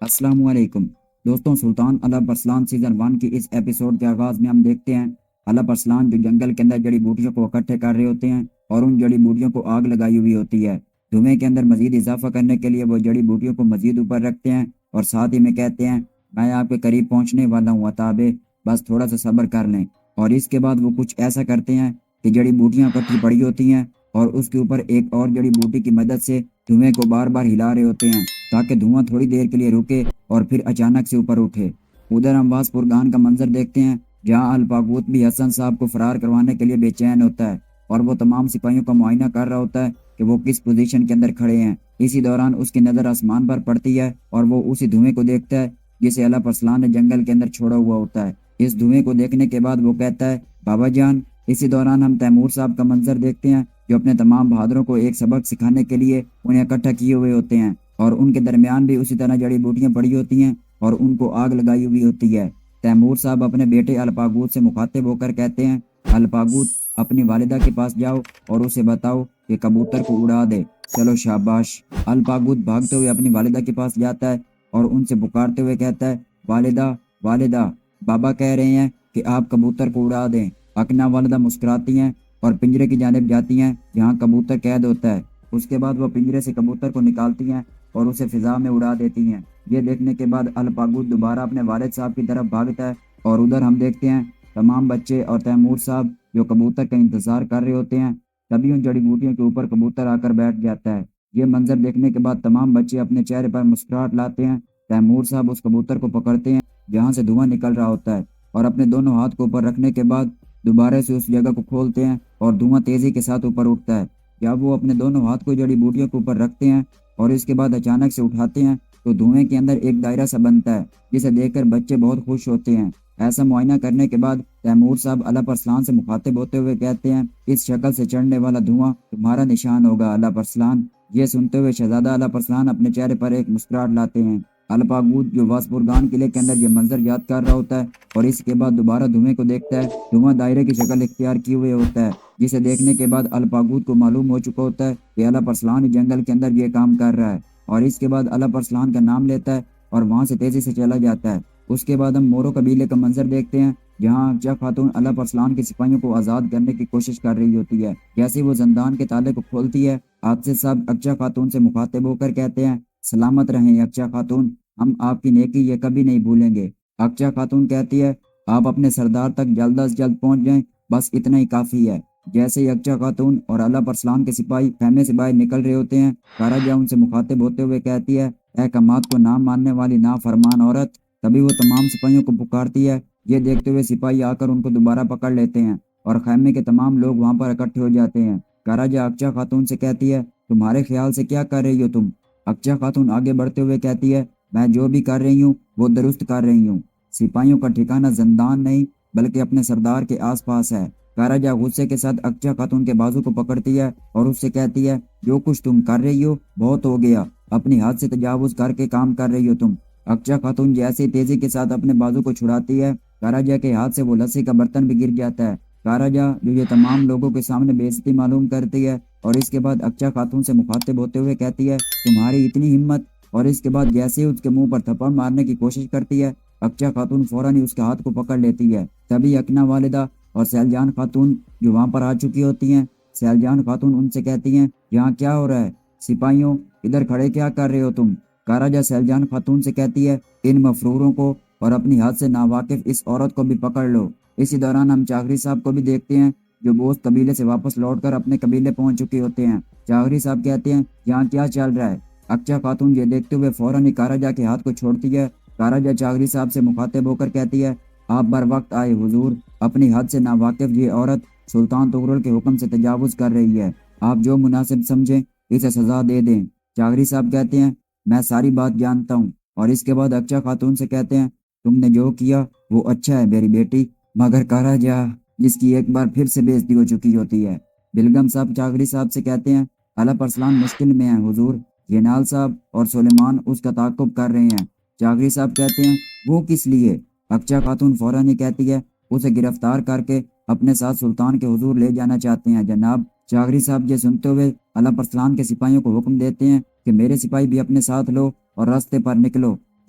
السلام علیکم دوستوں، سلطان الپ ارسلان سیزن 1 کی اس ایپیسوڈ کے آغاز میں ہم دیکھتے ہیں الپ ارسلان جو جنگل کے اندر جڑی بوٹیوں کو اکٹھے کر رہے ہوتے ہیں اور ان جڑی بوٹیوں کو آگ لگائی ہوئی ہوتی ہے۔ دھوئیں کے اندر مزید اضافہ کرنے کے لیے وہ جڑی بوٹیوں کو مزید اوپر رکھتے ہیں اور ساتھ ہی میں کہتے ہیں میں آپ کے قریب پہنچنے والا ہوں عتابے، بس تھوڑا سا صبر کر لیں۔ اور اس کے بعد وہ کچھ ایسا کرتے ہیں کہ جڑی بوٹیاں اکٹھی پڑی ہوتی ہیں اور اس کے اوپر ایک اور جڑی بوٹی کی مدد سے دھوئیں کو بار بار ہلا رہے ہوتے ہیں تاکہ دھواں تھوڑی دیر کے لیے رکے اور پھر اچانک سے اوپر اٹھے۔ ادھر ہم باز پرگان کا منظر دیکھتے ہیں جہاں الپاگوت بھی حسن صاحب کو فرار کروانے کے لیے بے چین ہوتا ہے اور وہ تمام سپاہیوں کا معائنہ کر رہا ہوتا ہے کہ وہ کس پوزیشن کے اندر کھڑے ہیں۔ اسی دوران اس کی نظر آسمان پر پڑتی ہے اور وہ اسی دھوئیں کو دیکھتا ہے جسے الپ ارسلان نے جنگل کے اندر چھوڑا ہوا ہوتا ہے۔ اس دھوئیں کو دیکھنے کے بعد وہ کہتا ہے بابا جان۔ اسی دوران ہم تیمور صاحب کا منظر دیکھتے ہیں جو اپنے تمام بہادروں کو ایک سبق سکھانے کے لیے انہیں اکٹھا کیے ہوئے ہوتے ہیں اور ان کے درمیان بھی اسی طرح جڑی بوٹیاں پڑی ہوتی ہیں اور ان کو آگ لگائی ہوئی ہوتی ہے۔ تیمور صاحب اپنے بیٹے الپاگوت سے مخاطب ہو کر کہتے ہیں الپاگوت، اپنی والدہ کے پاس جاؤ اور اسے بتاؤ کہ کبوتر کو اڑا دے۔ چلو شاباش۔ الپاگوت بھاگتے ہوئے اپنی والدہ کے پاس جاتا ہے اور ان سے پکارتے ہوئے کہتا ہے والدہ والدہ، بابا کہہ رہے ہیں کہ آپ کبوتر کو اڑا دیں۔ اکنا والدہ مسکراتی ہیں اور پنجرے کی جانب جاتی ہیں جہاں کبوتر قید ہوتا ہے۔ اس کے بعد وہ پنجرے سے کبوتر کو نکالتی ہیں اور اسے فضا میں اڑا دیتی ہیں۔ یہ دیکھنے کے بعد الپاگوت دوبارہ اپنے والد صاحب کی طرف بھاگتا ہے اور ادھر ہم دیکھتے ہیں تمام بچے اور تیمور صاحب جو کبوتر کا انتظار کر رہے ہوتے ہیں۔ تبھی ان جڑی بوٹیوں کے اوپر کبوتر آ کر بیٹھ جاتا ہے۔ یہ منظر دیکھنے کے بعد تمام بچے اپنے چہرے پر مسکراہٹ لاتے ہیں۔ تیمور صاحب اس کبوتر کو پکڑتے ہیں جہاں سے دھواں نکل رہا ہوتا ہے اور اپنے دونوں ہاتھ کو اوپر رکھنے کے بعد دوبارہ سے اس جگہ کو کھولتے ہیں اور دھواں تیزی کے ساتھ اوپر اٹھتا ہے۔ جب وہ اپنے دونوں ہاتھ کو جڑی بوٹیوں کے اوپر رکھتے ہیں اور اس کے بعد اچانک سے اٹھاتے ہیں تو دھوئیں کے اندر ایک دائرہ سا بنتا ہے جسے دیکھ کر بچے بہت خوش ہوتے ہیں۔ ایسا معائنہ کرنے کے بعد تیمور صاحب الپ ارسلان سے مخاطب ہوتے ہوئے کہتے ہیں اس شکل سے چڑھنے والا دھواں تمہارا نشان ہوگا الپ ارسلان۔ یہ سنتے ہوئے شہزادہ الپ ارسلان اپنے چہرے پر ایک مسکراہٹ لاتے ہیں۔ الپاگوت جو واسپورگان قلعے کے اندر یہ منظر یاد کر رہا ہوتا ہے اور اس کے بعد دوبارہ دھوئیں کو دیکھتا ہے۔ دھواں دائرے کی شکل اختیار کیے ہوئے ہوتا ہے جسے دیکھنے کے بعد الپاگوت کو معلوم ہو چکا ہوتا ہے کہ الپ ارسلان جنگل کے اندر یہ کام کر رہا ہے اور اس کے بعد الپ ارسلان کا نام لیتا ہے اور وہاں سے تیزی سے چلا جاتا ہے۔ اس کے بعد ہم مورو قبیلے کا منظر دیکھتے ہیں جہاں اکچا خاتون الپ ارسلان کے سپاہیوں کو آزاد کرنے کی کوشش کر رہی ہوتی ہے۔ جیسے وہ زندان کے تالے کو کھولتی ہے، حافظ صاحب اکچا خاتون سے مخاطب ہو کر کہتے ہیں سلامت رہیں اکچا خاتون، ہم آپ کی نیکی یہ کبھی نہیں بھولیں گے۔ اکچا خاتون کہتی ہے آپ اپنے سردار تک جلد از جلد پہنچ جائیں، بس اتنا ہی کافی ہے۔ جیسے ہی اکچا خاتون اور الپ ارسلان کے سپاہی خیمے سے باہر نکل رہے ہوتے ہیں، کاراجا ان سے مخاطب ہوتے ہوئے کہتی ہے اے کمات کو نہ ماننے والی نافرمان عورت۔ تبھی وہ تمام سپاہیوں کو پکارتی ہے۔ یہ دیکھتے ہوئے سپاہی آ کر ان کو دوبارہ پکڑ لیتے ہیں اور خیمے کے تمام لوگ وہاں پر اکٹھے ہو جاتے ہیں۔ کاراجا اکچا خاتون سے کہتی ہے تمہارے خیال سے کیا کر رہی ہو تم؟ اکچا خاتون آگے بڑھتے ہوئے کہتی ہے میں جو بھی کر رہی ہوں وہ درست کر رہی ہوں۔ سپاہیوں کا ٹھکانہ زندان نہیں بلکہ اپنے سردار کے آس پاس ہے۔ کاراجا غصے کے ساتھ اکچا خاتون کے بازو کو پکڑتی ہے اور اس سے کہتی ہے جو کچھ تم کر رہی ہو بہت ہو گیا، اپنی حد سے تجاوز کر کے کام کر رہی ہو تم۔ اکچا خاتون جیسے تیزی کے ساتھ اپنے بازو کو چھڑاتی ہے، کاراجا کے ہاتھ سے وہ لسی کا برتن بھی گر جاتا ہے۔ کاراجا جو یہ تمام لوگوں کے سامنے بے عزتی معلوم کرتی ہے اور اس کے بعد اکچا خاتون سے مخاطب ہوتے ہوئے کہتی ہے تمہاری اتنی ہمت، اور اس کے بعد جیسے ہی اس کے منہ پر تھپڑ مارنے کی کوشش کرتی ہے اکچا خاتون فوراً ہی اس کے ہاتھ کو پکڑ لیتی ہے۔ تبھی اکنا والدہ اور سیلجان خاتون جو وہاں پر آ چکی ہوتی ہیں، سیلجان خاتون ان سے کہتی ہیں یہاں کیا ہو رہا ہے؟ سپاہیوں ادھر کھڑے کیا کر رہے ہو تم؟ کاراجا سیلجان خاتون سے کہتی ہے ان مفروروں کو اور اپنی حد سے ناواقف اس عورت کو بھی پکڑ لو۔ اسی دوران ہم چاغری صاحب کو بھی دیکھتے ہیں جو بوست قبیلے سے واپس لوٹ کر اپنے قبیلے پہنچ چکے ہوتے ہیں۔ چاغری صاحب کہتے ہیں یہاں کیا چل رہا ہے؟ اکچا خاتون یہ دیکھتے ہوئے فوراً ہی کاراجا کے ہاتھ کو چھوڑتی ہے۔ کاراجا چاغری صاحب سے مخاطب ہو کر کہتی ہے آپ بر وقت آئے حضور، اپنی حد سے ناواقف یہ عورت سلطان تغرل کے حکم سے تجاوز کر رہی ہے، آپ جو مناسب سمجھیں اسے سزا دے دیں۔ چاغری صاحب کہتے ہیں میں ساری بات جانتا ہوں، اور اس کے بعد اکچا خاتون سے کہتے ہیں تم نے جو کیا وہ اچھا ہے میری بیٹی، مگر کاراجا جس کی ایک بار پھر سے بے عزتی ہو چکی ہوتی ہے۔ بلگم صاحب چاغری صاحب سے کہتے ہیں الپ ارسلان مشکل میں ہیں حضور، جینال صاحب اور سلیمان اس کا تعاقب کر رہے ہیں۔ چاغری صاحب کہتے ہیں وہ کس لیے؟ اکچا خاتون فوراً ہی کہتی ہے اسے گرفتار کر کے اپنے ساتھ سلطان کے حضور لے جانا چاہتے ہیں جناب۔ چاغری صاحب یہ سنتے ہوئے الپ ارسلان کے سپاہیوں کو حکم دیتے ہیں کہ میرے سپاہی بھی اپنے ساتھ لو اور راستے پر نکلو۔